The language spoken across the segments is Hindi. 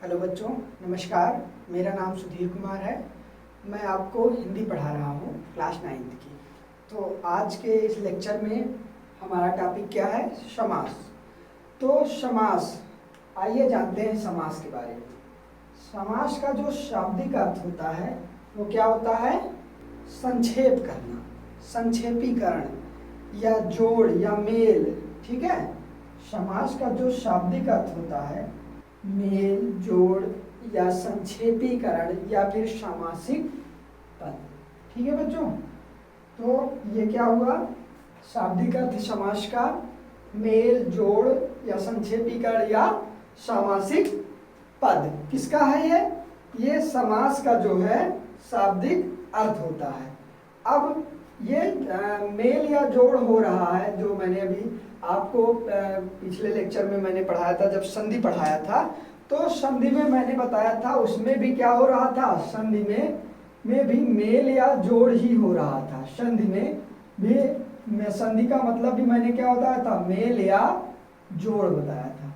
हेलो बच्चों, नमस्कार। मेरा नाम सुधीर कुमार है। मैं आपको हिंदी पढ़ा रहा हूँ क्लास 9th की। तो आज के इस लेक्चर में हमारा टॉपिक क्या है? समास। तो समास, आइए जानते हैं समास के बारे में। समास का जो शाब्दिक अर्थ होता है वो क्या होता है? संक्षेप करना, संक्षेपीकरण या जोड़ या मेल। ठीक है। समास का जो शाब्दिक अर्थ होता है मेल, जोड़ या संक्षेपीकरण या फिर सामासिक पद। ठीक है बच्चों, तो ये क्या हुआ? शाब्दिक अर्थ समास का मेल, जोड़ या संक्षेपीकरण या सामासिक पद। किसका है ये समास का जो है शाब्दिक अर्थ होता है। अब ये मेल या जोड़ हो रहा है, जो मैंने अभी आपको पिछले लेक्चर में मैंने पढ़ाया था, जब संधि पढ़ाया था। तो संधि में मैंने बताया था उसमें भी क्या हो रहा था? संधि में भी मेल या जोड़ ही हो रहा था। संधि में भी संधि का मतलब भी मैंने क्या बताया था? मेल या जोड़ बताया था।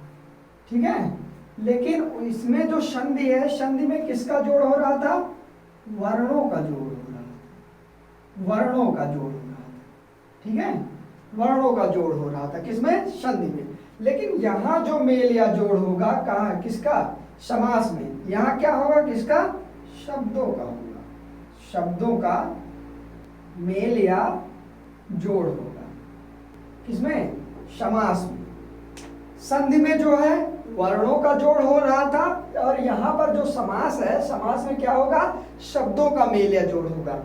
ठीक है। लेकिन इसमें जो संधि है, संधि में किसका जोड़ हो रहा था? वर्णों का जोड़ हो रहा था। वर्णों का जोड़ हो रहा था। ठीक है, वर्णों का जोड़ हो रहा था। किसमें? संधि में। लेकिन यहाँ जो मेल या जोड़ होगा कहाँ? किसका? समास में। यहाँ क्या होगा? किसका? शब्दों का होगा। शब्दों का मेल या जोड़ होगा। किसमें? समास में। संधि में जो है वर्णों का जोड़ हो रहा था, और यहाँ पर जो समास है, समास में क्या होगा? शब्दों का मेल या जोड़ होगा।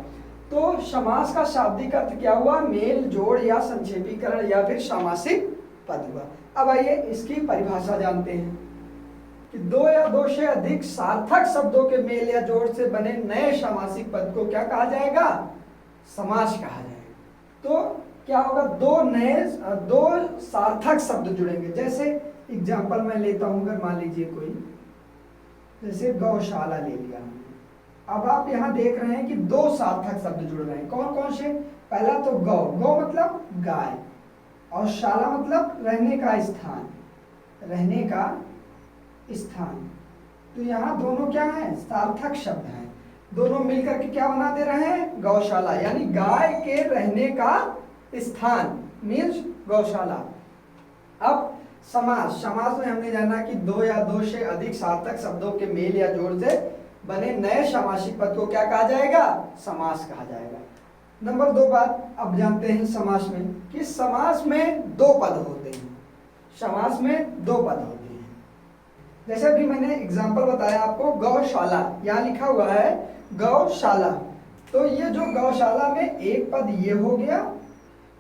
तो समास का शाब्दिक अर्थ क्या हुआ? मेल, जोड़ या संक्षेपीकरण या फिर सामासिक पद हुआ। अब आइए इसकी परिभाषा जानते हैं कि दो या दो से अधिक सार्थक शब्दों के मेल या जोड़ से बने नए सामासिक पद को क्या कहा जाएगा? समास कहा जाएगा। तो क्या होगा? दो सार्थक शब्द जुड़ेंगे। जैसे एग्जाम्पल मैं लेता हूं, अगर मान लीजिए कोई, जैसे गौशाला ले लिया हमने। अब आप यहाँ देख रहे हैं कि दो सार्थक शब्द जुड़ रहे हैं। कौन कौन से? पहला तो गौ, गौ मतलब गाय, और शाला मतलब रहने का स्थान, रहने का स्थान। तो यहाँ दोनों क्या है? सार्थक शब्द हैं। दोनों मिलकर के क्या बना दे रहे हैं? गौशाला, यानी गाय के रहने का स्थान मीन्स गौशाला। अब समास, समास में हमने जाना कि दो या दो से अधिक सार्थक शब्दों के मेल या जोड़ से बने नए सामासिक पद को क्या कहा जाएगा? समास कहा जाएगा। नंबर 2 बात अब जानते हैं समास में, कि समास में दो पद होते हैं। समास में दो पद होते हैं। जैसे अभी मैंने एग्जाम्पल बताया आपको, गौशाला, यहाँ लिखा हुआ है गौशाला। तो ये जो गौशाला में एक पद ये हो गया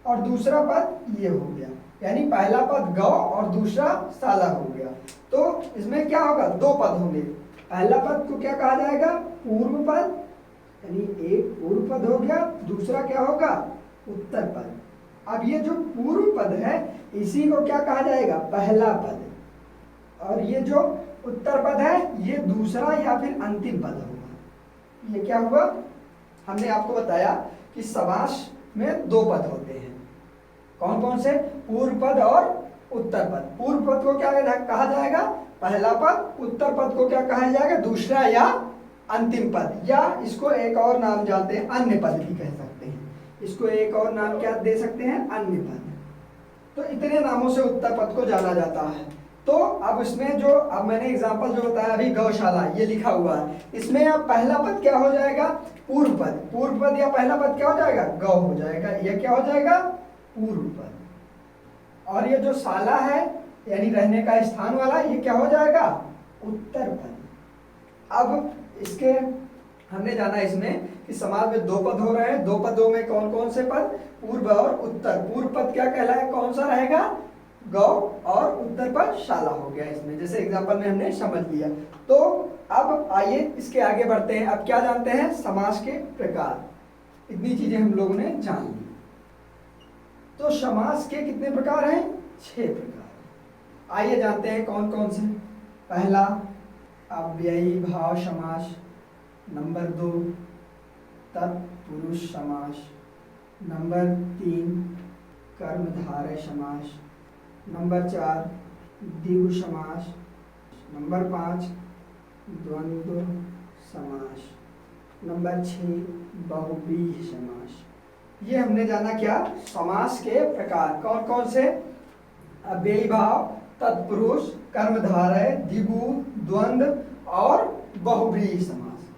और दूसरा पद ये हो गया, यानी पहला पद गौ और दूसरा शाला हो गया। तो इसमें क्या होगा? दो पद होंगे। पहला पद को क्या कहा जाएगा? पूर्व पद, यानी एक पूर्व पद हो गया। दूसरा क्या होगा? उत्तर पद। अब ये जो पूर्व पद है इसी को क्या कहा जाएगा? पहला पद। और ये जो उत्तर पद है ये दूसरा या फिर अंतिम पद होगा। ये क्या हुआ? हमने आपको बताया कि समास में दो पद होते हैं। कौन कौन से? पूर्व पद और उत्तर पद। पूर्व पद को क्या कहा जाएगा? पहला पद। उत्तर पद को क्या कहा जाएगा? दूसरा या अंतिम पद, या इसको एक और नाम जानते हैं, अन्य पद भी कह सकते हैं। इसको एक और नाम क्या दे सकते हैं? अन्य पद। तो इतने नामों से उत्तर पद को जाना जाता है। तो अब इसमें जो अब मैंने एग्जांपल जो बताया अभी, गौशाला ये लिखा हुआ है, इसमें अब पहला पद क्या हो जाएगा? पूर्व पद। पूर्व पद या पहला पद क्या हो जाएगा? गौ हो जाएगा। ये क्या हो जाएगा? पूर्व पद। और ये जो शाला है यानी रहने का स्थान वाला, ये क्या हो जाएगा? उत्तर पद। अब इसके हमने जाना इसमें कि समास में दो पद हो रहे हैं। दो पदों में कौन कौन से पद? पूर्व और उत्तर। पूर्व पद क्या कहलाए? कौन सा रहेगा? गौ, और उत्तर पद शाला हो गया इसमें। जैसे एग्जांपल में हमने समझ लिया। तो अब आइए इसके आगे बढ़ते हैं। अब क्या जानते हैं? समास के प्रकार। इतनी चीजें हम लोगों ने जान ली। तो समास के कितने प्रकार हैं? 6 प्रकार। आइए जानते हैं कौन कौन से। पहला अव्ययी भाव समास। नंबर 2 तत्पुरुष समास। नंबर 3 कर्मधारय समास। नंबर 4 द्विगु समास। नंबर 5 द्वंद्व समास। नंबर 6 बहुव्रीहि समास। ये हमने जाना क्या, समास के प्रकार कौन कौन से, अव्ययी भाव, तत्पुरुष, कर्मधारय, द्विगु, द्वंद्व और बहुव्रीहि समास।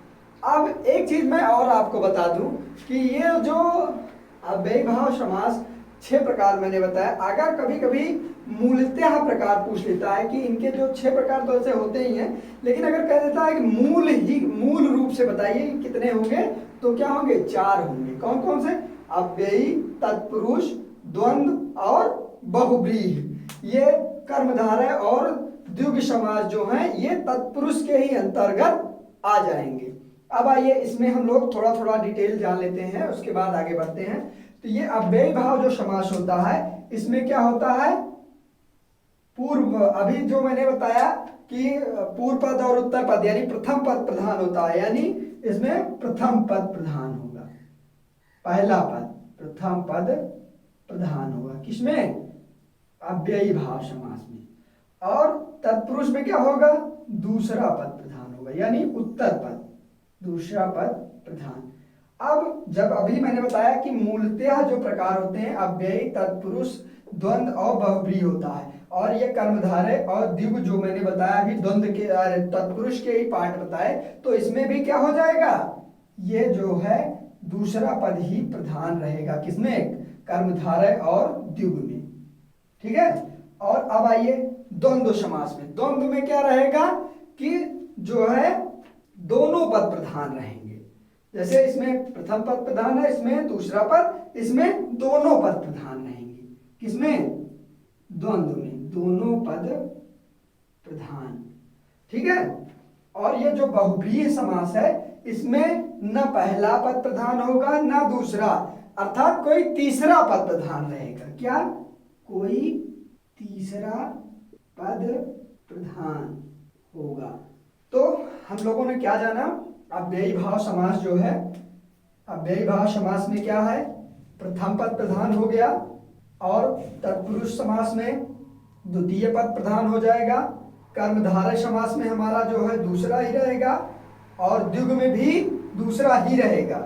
अब एक चीज मैं और आपको बता दूं कि ये जो अव्ययी भाव समास 6 प्रकार मैंने बताया, अगर कभी कभी मूलतः प्रकार पूछ लेता है कि इनके जो 6 प्रकार तो ऐसे होते ही हैं, लेकिन अगर कह देता है कि मूल रूप से बताइए कितने होंगे, तो क्या होंगे, 4 होंगे। कौन कौन से, अव्ययी, तत्पुरुष, द्वंद्व और बहुव्रीहि। ये कर्मधारय और द्विगु समास जो हैं ये तत्पुरुष के ही अंतर्गत आ जाएंगे। अब आइए इसमें हम लोग थोड़ा थोड़ा डिटेल जान लेते हैं, उसके बाद आगे बढ़ते हैं। तो ये अव्ययी भाव जो समास होता है, इसमें क्या होता है, पूर्व, अभी जो मैंने बताया कि पूर्व पद और उत्तर पद यानी प्रथम पद प्रधान होता है, यानी इसमें प्रथम पद प्रधान होगा, पहला पद प्रथम पद प्रधान होगा किसमें, अव्ययी भाव समास में। और तत्पुरुष में क्या होगा, दूसरा पद प्रधान होगा, यानी उत्तर पद, दूसरा पद प्रधान। अब जब अभी मैंने बताया कि मूलतः जो प्रकार होते हैं अव्ययी, तत्पुरुष, द्वंद्व और बहुव्रीहि होता है, और ये कर्मधारय और द्विगु जो मैंने बताया अभी द्वंद्व के तत्पुरुष के ही पार्ट बताए, तो इसमें भी क्या हो जाएगा, ये जो है दूसरा पद ही प्रधान रहेगा, किसमें, कर्मधारय और द्विगु में। ठीक है। और अब आइए द्वंद्व समास में। द्वंद्व में क्या रहेगा कि जो है दोनों पद प्रधान रहेंगे, जैसे इसमें प्रथम पद प्रधान है, इसमें दूसरा पद, इसमें दोनों पद प्रधान रहेंगे, किसमें, द्वंद्व में, दोनों पद प्रधान। ठीक है। और ये जो बहुव्रीहि समास है, इसमें न पहला पद प्रधान होगा न दूसरा, अर्थात कोई तीसरा पद प्रधान रहेगा। क्या, कोई तीसरा पद प्रधान होगा। तो हम लोगों ने क्या जाना, अव्ययी भाव समास जो है, अव्ययी भाव समास में क्या है, प्रथम पद प्रधान हो गया, और तत्पुरुष समास में द्वितीय पद प्रधान हो जाएगा, कर्मधारय समास में हमारा जो है दूसरा ही रहेगा, और द्विगु में भी दूसरा ही रहेगा।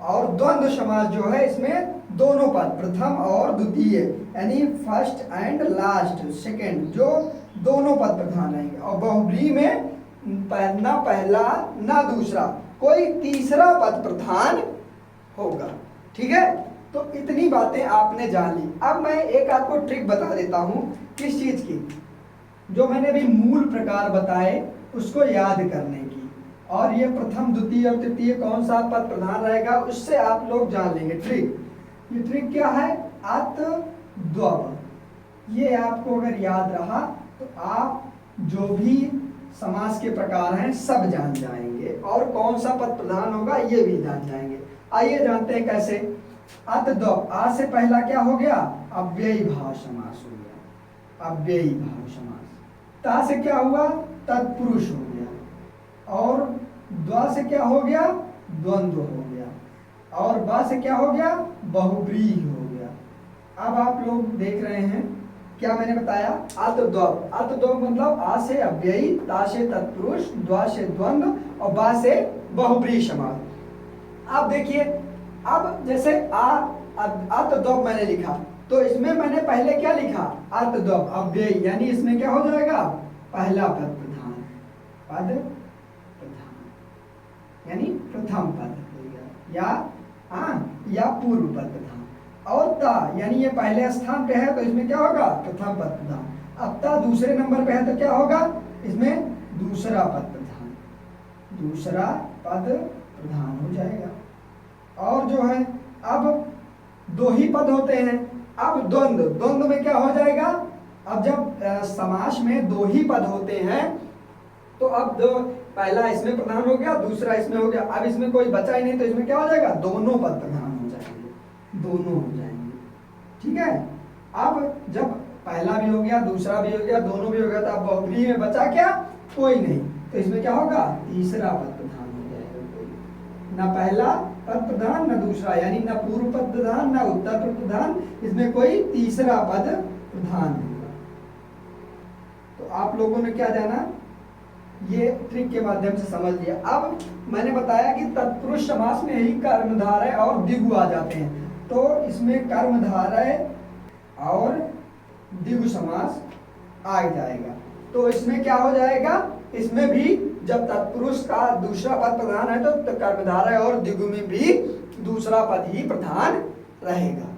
और द्वंद्व समास जो है इसमें दोनों पद, प्रथम और द्वितीय, यानी फर्स्ट एंड लास्ट, सेकंड, जो दोनों पद प्रधान रहेंगे। और बहुव्रीहि में ना पहला ना दूसरा, कोई तीसरा पद प्रधान होगा। ठीक है। तो इतनी बातें आपने जान ली। अब मैं एक आपको ट्रिक बता देता हूं, किस चीज की, जो मैंने भी मूल प्रकार बताए उसको याद करने की। और ये प्रथम, द्वितीय और तृतीय कौन सा पद प्रधान रहेगा, उससे आप लोग जान लेंगे ट्रिक। ये ट्रिक क्या है, अत द्वव। ये आपको अगर याद रहा तो आप जो भी समास के प्रकार हैं सब जान जाएंगे, और कौन सा पद प्रधान होगा ये भी जान जाएंगे। आइए जानते हैं कैसे। अत द्वव, आ से पहला क्या हो गया, अव्ययी भाव समास हो गया, अव्ययी भाव समास। ता से क्या हुआ, तत्पुरुष हो गया, और द्वा से क्या हो गया, द्वंद्व हो गया, और बा से क्या हो गया, बहुव्रीहि हो गया। अब आप लोग देख रहे हैं क्या मैंने बताया, अत द्वव। अत द्वव मतलब आ से अव्ययी, ता से तत्पुरुष, द्वा से द्वंद्व और बा से बहुव्रीहि समास। अब देखिए, अब जैसे अत द्वव मैंने लिखा, तो इसमें मैंने पहले क्या लिखा, अत द्वव अव्ययी, यानी इसमें क्या हो जाएगा, पहला पद प्रधान, पद प्रधान, यानी प्रथम पद हो गया, या पूर्व पद प्रधान। और ता यानी ये पहले स्थान पे है, तो इसमें क्या होगा, प्रथम पद प्रधान। अब ता दूसरे नंबर पे है, तो क्या होगा, इसमें दूसरा पद प्रधान, दूसरा पद प्रधान हो जाएगा। और जो है अब दो ही पद होते हैं। अब द्वंद्व, द्वंद्व में क्या हो जाएगा, अब जब समास में दो ही पद होते हैं, तो अब दो, पहला इसमें प्रधान हो गया, दूसरा इसमें हो गया, अब इसमें कोई बचा ही नहीं, तो इसमें क्या हो जाएगा, दोनों पद प्रधान हो जाएंगे, दोनों हो जाएंगे। ठीक है। अब जब पहला भी हो गया, दूसरा भी हो गया, दोनों भी हो गया, तो अब बहुव्रीहि में बचा क्या, कोई नहीं, तो इसमें क्या होगा, तीसरा पद प्रधान हो जाएगा, कोई ना पहला पद प्रधान न दूसरा, यानी न पूर्व पद प्रधान न उत्तर पद प्रधान, इसमें कोई तीसरा पद प्रधान होगा। तो आप लोगों ने क्या जाना, ये ट्रिक के माध्यम से समझ लिया। अब मैंने बताया कि तत्पुरुष समास में ही कर्मधारय और द्विगु आ जाते हैं, तो इसमें कर्मधारय और द्विगु समास आ जाएगा। तो इसमें क्या हो जाएगा, इसमें भी जब तत्पुरुष का दूसरा पद प्रधान है तो कर्मधारय और द्विगु में भी दूसरा पद ही प्रधान रहेगा।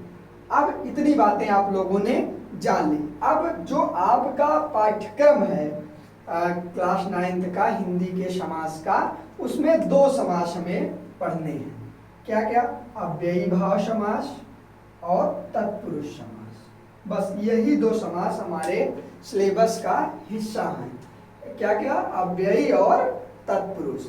अब इतनी बातें आप लोगों ने जान ली। अब जो आपका पाठ्यक्रम है क्लास 9th का हिंदी के समास का, उसमें 2 समास हमें पढ़ने हैं। क्या क्या? अव्ययी भाव समास और तत्पुरुष समास। बस यही 2 समास हमारे सिलेबस का हिस्सा हैं। क्या क्या? अव्ययी और तत्पुरुष।